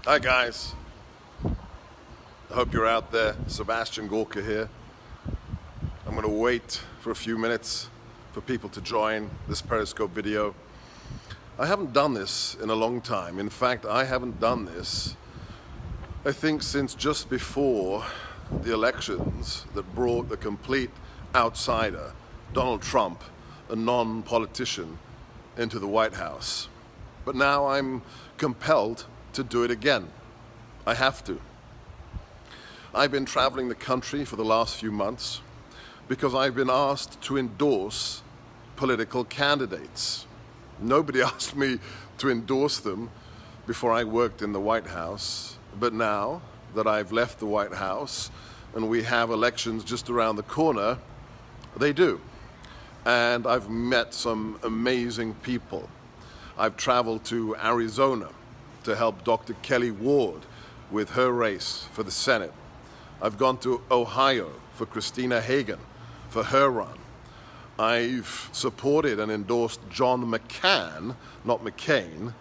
Hi guys, I hope you're out there. SebGorka here. I'm going to wait for a few minutes for people to join this Periscope video. I haven't done this in a long time. In fact, I haven't done this, I think, since just before the elections that brought a complete outsider, Donald Trump, a non-politician, into the White House. But now I'm compelled to do it again. I have to. I've been traveling the country for the last few months because I've been asked to endorse political candidates. Nobody asked me to endorse them before I worked in the White House, but now that I've left the White House and we have elections just around the corner, they do. And I've met some amazing people. I've traveled to Arizona to help Dr. Kelly Ward with her race for the Senate. I've gone to Ohio for Christina Hagan for her run. I've supported and endorsed John McCain, not McCain,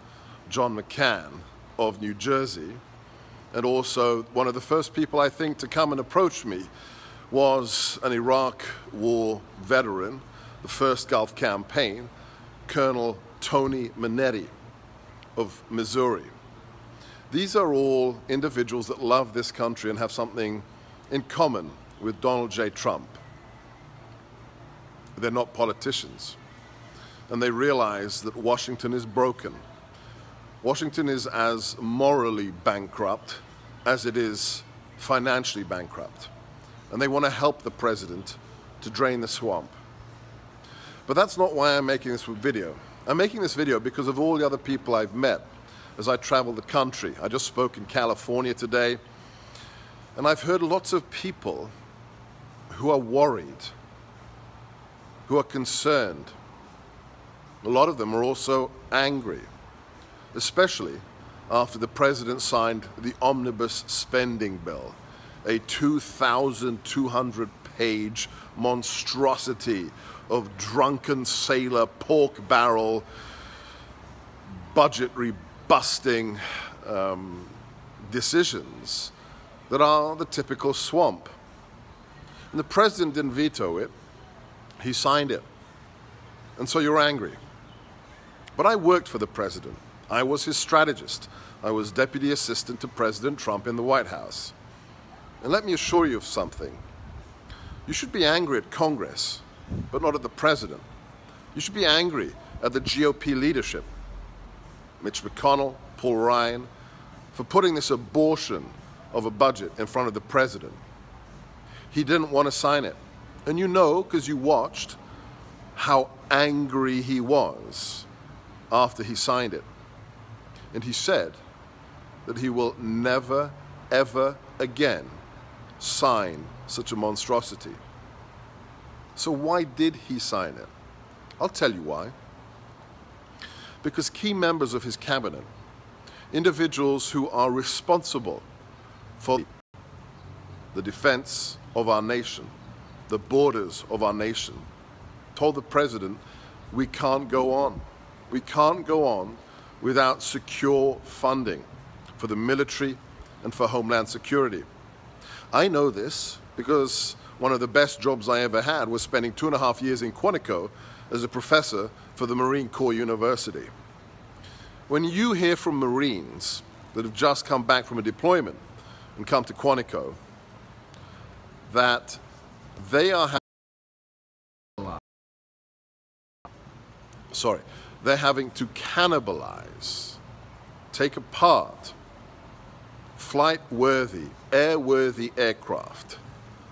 John McCain of New Jersey. And also one of the first people I think to come and approach me was an Iraq War veteran, the first Gulf campaign, Colonel Tony Manetti of Missouri. These are all individuals that love this country and have something in common with Donald J. Trump. They're not politicians, and they realize that Washington is broken. Washington is as morally bankrupt as it is financially bankrupt, and they want to help the president to drain the swamp. But that's not why I'm making this video. I'm making this video because of all the other people I've met as I travel the country. I just spoke in California today, and I've heard lots of people who are worried, who are concerned. A lot of them are also angry, especially after the president signed the omnibus spending bill, a 2,200-page monstrosity of drunken sailor, pork barrel, budget-busting decisions that are the typical swamp. And the president didn't veto it, he signed it. And so you're angry. But I worked for the president. I was his strategist. I was deputy assistant to President Trump in the White House. And let me assure you of something. You should be angry at Congress, but not at the president. You should be angry at the GOP leadership, Mitch McConnell, Paul Ryan, for putting this abortion of a budget in front of the president. He didn't want to sign it. And you know, because you watched, how angry he was after he signed it. And he said that he will never, ever again sign such a monstrosity. So why did he sign it? I'll tell you why. Because key members of his cabinet, individuals who are responsible for the defense of our nation, the borders of our nation, told the president, we can't go on. We can't go on without secure funding for the military and for Homeland Security. I know this because one of the best jobs I ever had was spending 2.5 years in Quantico as a professor for the Marine Corps University. When you hear from Marines that have just come back from a deployment and come to Quantico, that they are they're having to cannibalize, take apart flight-worthy, airworthy aircraft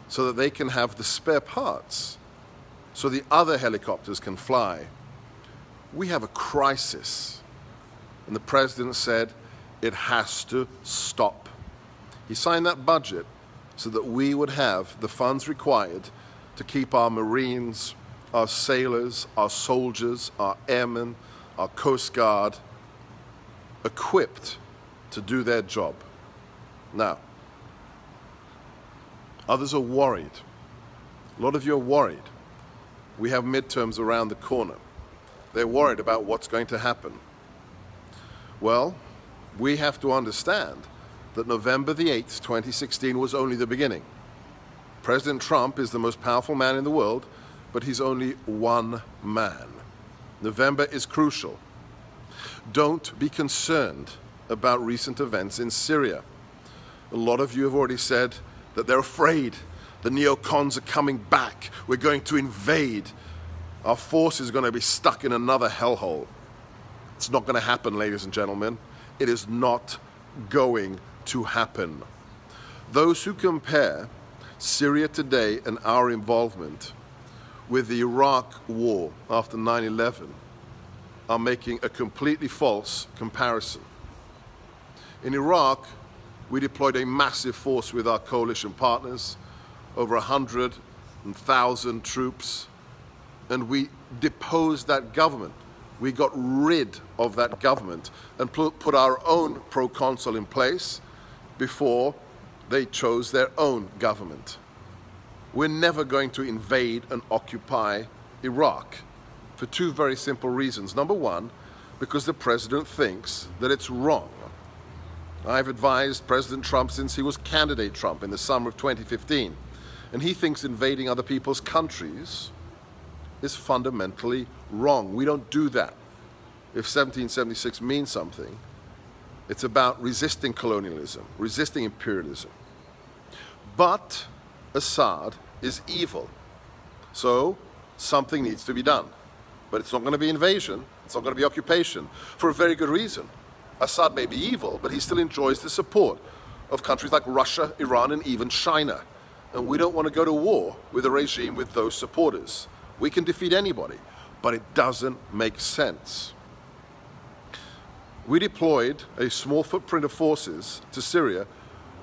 so that they can have the spare parts so the other helicopters can fly. We have a crisis. And the president said it has to stop. He signed that budget so that we would have the funds required to keep our Marines, our sailors, our soldiers, our airmen, our Coast Guard equipped to do their job. Now, others are worried. A lot of you are worried. We have midterms around the corner. They're worried about what's going to happen. Well, we have to understand that November the 8th, 2016 was only the beginning. President Trump is the most powerful man in the world, but he's only one man. November is crucial. Don't be concerned about recent events in Syria. A lot of you have already said that they're afraid. The neocons are coming back. We're going to invade. Our force is going to be stuck in another hellhole. It's not going to happen, ladies and gentlemen. It is not going to happen. Those who compare Syria today and our involvement with the Iraq war after 9/11 are making a completely false comparison. In Iraq, we deployed a massive force with our coalition partners, over 100,000 troops, and we deposed that government. We got rid of that government and put our own proconsul in place before they chose their own government. We're never going to invade and occupy Iraq for two very simple reasons. Number one, because the president thinks that it's wrong. I've advised President Trump since he was candidate Trump in the summer of 2015, and he thinks invading other people's countries is fundamentally wrong. We don't do that. If 1776 means something, it's about resisting colonialism, resisting imperialism. But Assad is evil, so something needs to be done. But it's not going to be invasion, it's not going to be occupation, for a very good reason. Assad may be evil, but he still enjoys the support of countries like Russia, Iran, and even China. And we don't want to go to war with a regime with those supporters. We can defeat anybody, but it doesn't make sense. We deployed a small footprint of forces to Syria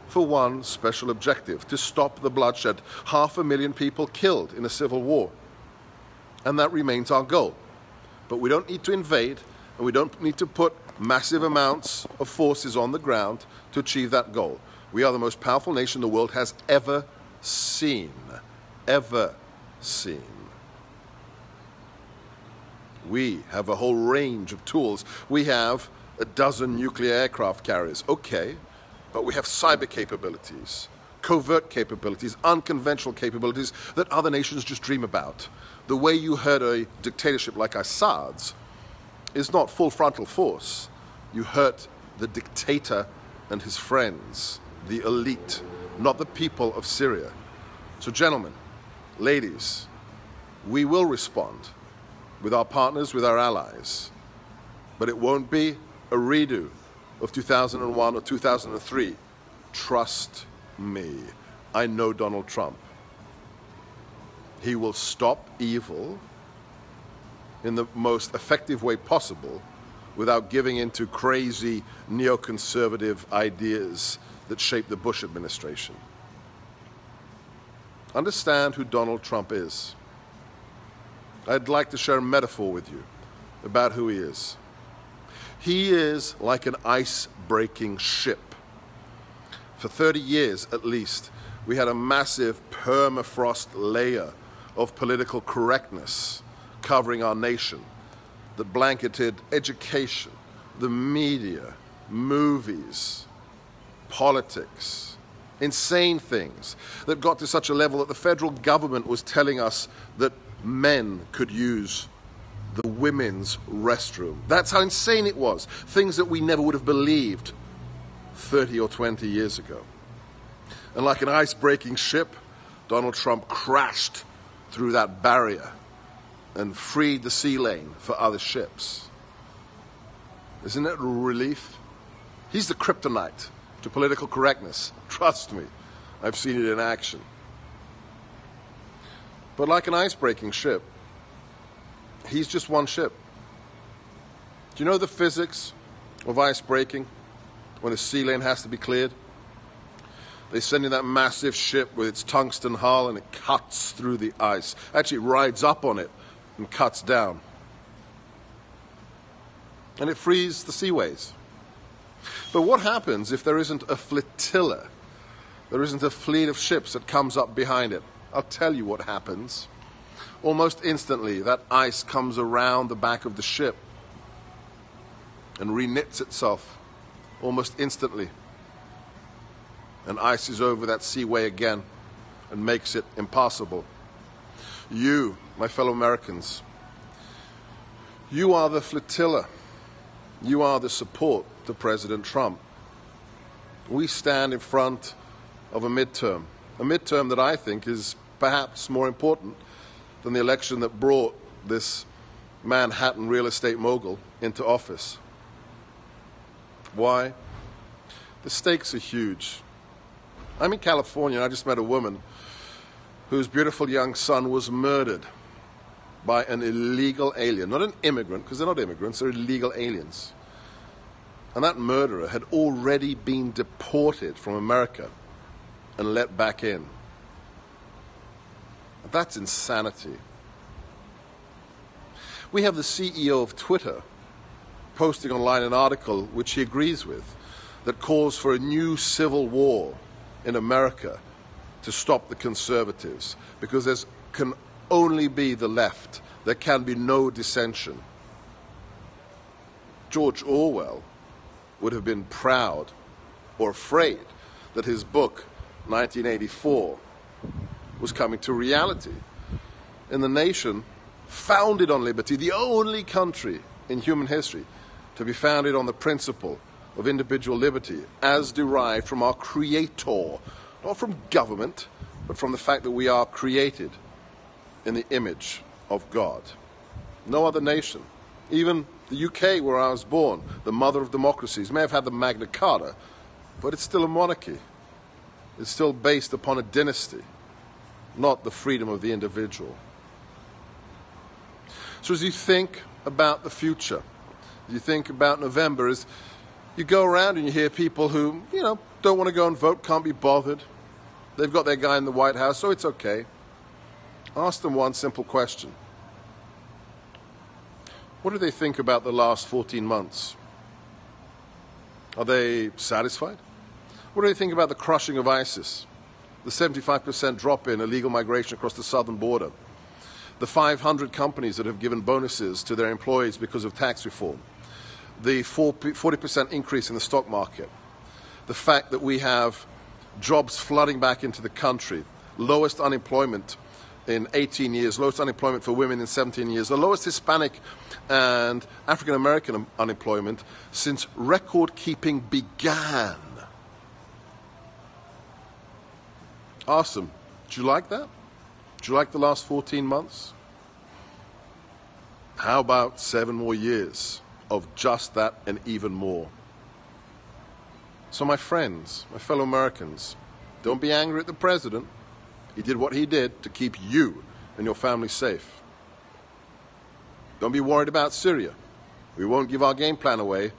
for one special objective: to stop the bloodshed. 500,000 people killed in a civil war. And that remains our goal. But we don't need to invade, and we don't need to put massive amounts of forces on the ground to achieve that goal. We are the most powerful nation the world has ever seen. Ever seen. We have a whole range of tools. We have a dozen nuclear aircraft carriers. Okay, but we have cyber capabilities, covert capabilities, unconventional capabilities that other nations just dream about. The way you hurt a dictatorship like Assad's is not full frontal force. You hurt the dictator and his friends, the elite, not the people of Syria. So gentlemen, ladies, we will respond with our partners, with our allies, but it won't be a redo of 2001 or 2003. Trust me. I know Donald Trump. He will stop evil in the most effective way possible without giving into crazy neoconservative ideas that shaped the Bush administration. Understand who Donald Trump is. I'd like to share a metaphor with you about who he is. He is like an ice-breaking ship. For 30 years at least, we had a massive permafrost layer of political correctness covering our nation that blanketed education, the media, movies, politics, insane things that got to such a level that the federal government was telling us that men could use the women's restroom. That's how insane it was. Things that we never would have believed 30 or 20 years ago. And like an ice-breaking ship, Donald Trump crashed through that barrier and freed the sea lane for other ships. Isn't it a relief? He's the kryptonite to political correctness. Trust me, I've seen it in action. But like an ice-breaking ship, he's just one ship. Do you know the physics of ice breaking when a sea lane has to be cleared? They send in that massive ship with its tungsten hull and it cuts through the ice. Actually, it rides up on it and cuts down. And it frees the seaways. But what happens if there isn't a flotilla? There isn't a fleet of ships that comes up behind it? I'll tell you what happens. Almost instantly, that ice comes around the back of the ship and reknits itself almost instantly. And ice is over that seaway again and makes it impassable. You, my fellow Americans, you are the flotilla. You are the support to President Trump. We stand in front of a midterm that I think is perhaps more important than the election that brought this Manhattan real estate mogul into office. Why? The stakes are huge. I'm in California and I just met a woman whose beautiful young son was murdered by an illegal alien, not an immigrant, because they're not immigrants, they're illegal aliens. And that murderer had already been deported from America and let back in. That's insanity. We have the CEO of Twitter posting online an article which he agrees with that calls for a new civil war in America to stop the conservatives, because there can only be the left. There can be no dissension. George Orwell would have been proud or afraid that his book, 1984, was coming to reality. In the nation founded on liberty, the only country in human history to be founded on the principle of individual liberty as derived from our Creator, not from government, but from the fact that we are created in the image of God. No other nation, even the UK where I was born, the mother of democracies, may have had the Magna Carta, but it's still a monarchy. It's still based upon a dynasty, not the freedom of the individual. So as you think about the future, you think about November, as you go around and you hear people who, don't want to go and vote, can't be bothered. They've got their guy in the White House, so it's okay. Ask them one simple question. What do they think about the last 14 months? Are they satisfied? What do they think about the crushing of ISIS? The 75% drop in illegal migration across the southern border? The 500 companies that have given bonuses to their employees because of tax reform? The 40% increase in the stock market? The fact that we have jobs flooding back into the country, lowest unemployment in 18 years, lowest unemployment for women in 17 years, the lowest Hispanic and African American unemployment since record keeping began. Ask them, do you like that? Do you like the last 14 months? How about 7 more years of just that and even more? So my friends, my fellow Americans, don't be angry at the president. He did what he did to keep you and your family safe. Don't be worried about Syria. We won't give our game plan away,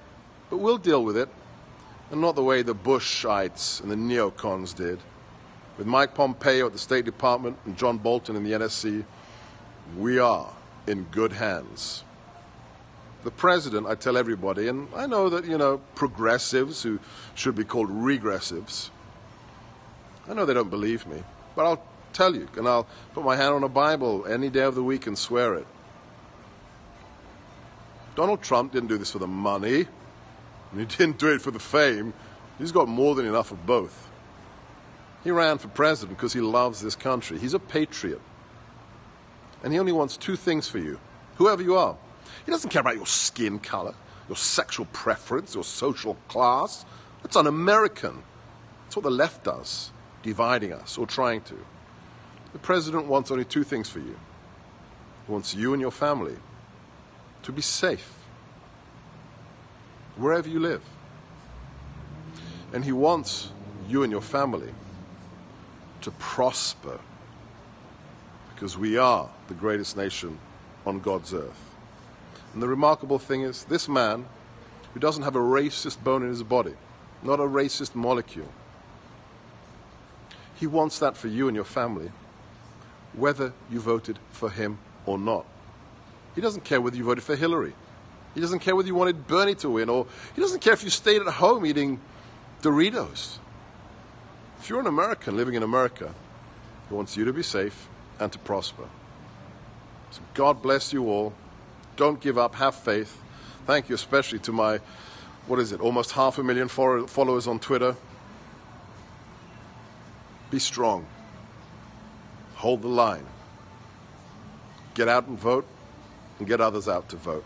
but we'll deal with it, and not the way the Bushites and the neocons did. With Mike Pompeo at the State Department and John Bolton in the NSC, we are in good hands. The president, I tell everybody, and I know that, progressives who should be called regressives, I know they don't believe me, but I'll tell you, and I'll put my hand on a Bible any day of the week and swear it. Donald Trump didn't do this for the money, and he didn't do it for the fame. He's got more than enough of both. He ran for president because he loves this country. He's a patriot. And he only wants 2 things for you, whoever you are. He doesn't care about your skin color, your sexual preference, your social class. That's un-American. That's what the left does, dividing us or trying to. The president wants only 2 things for you. He wants you and your family to be safe, wherever you live. And he wants you and your family to prosper, because we are the greatest nation on God's earth. And the remarkable thing is, this man, who doesn't have a racist bone in his body, not a racist molecule, he wants that for you and your family, whether you voted for him or not. He doesn't care whether you voted for Hillary. He doesn't care whether you wanted Bernie to win, or he doesn't care if you stayed at home eating Doritos. If you're an American living in America, he wants you to be safe and to prosper. So God bless you all. Don't give up. Have faith. Thank you especially to my what is it, almost 500,000 followers on Twitter. Be strong. Hold the line. Get out and vote, and get others out to vote.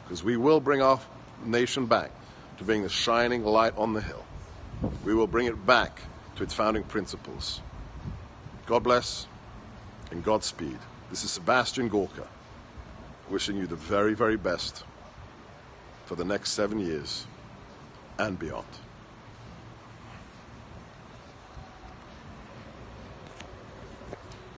Because we will bring our nation back to being the shining light on the hill. We will bring it back to its founding principles. God bless and Godspeed. This is SebGorka, wishing you the very, very best for the next 7 years and beyond.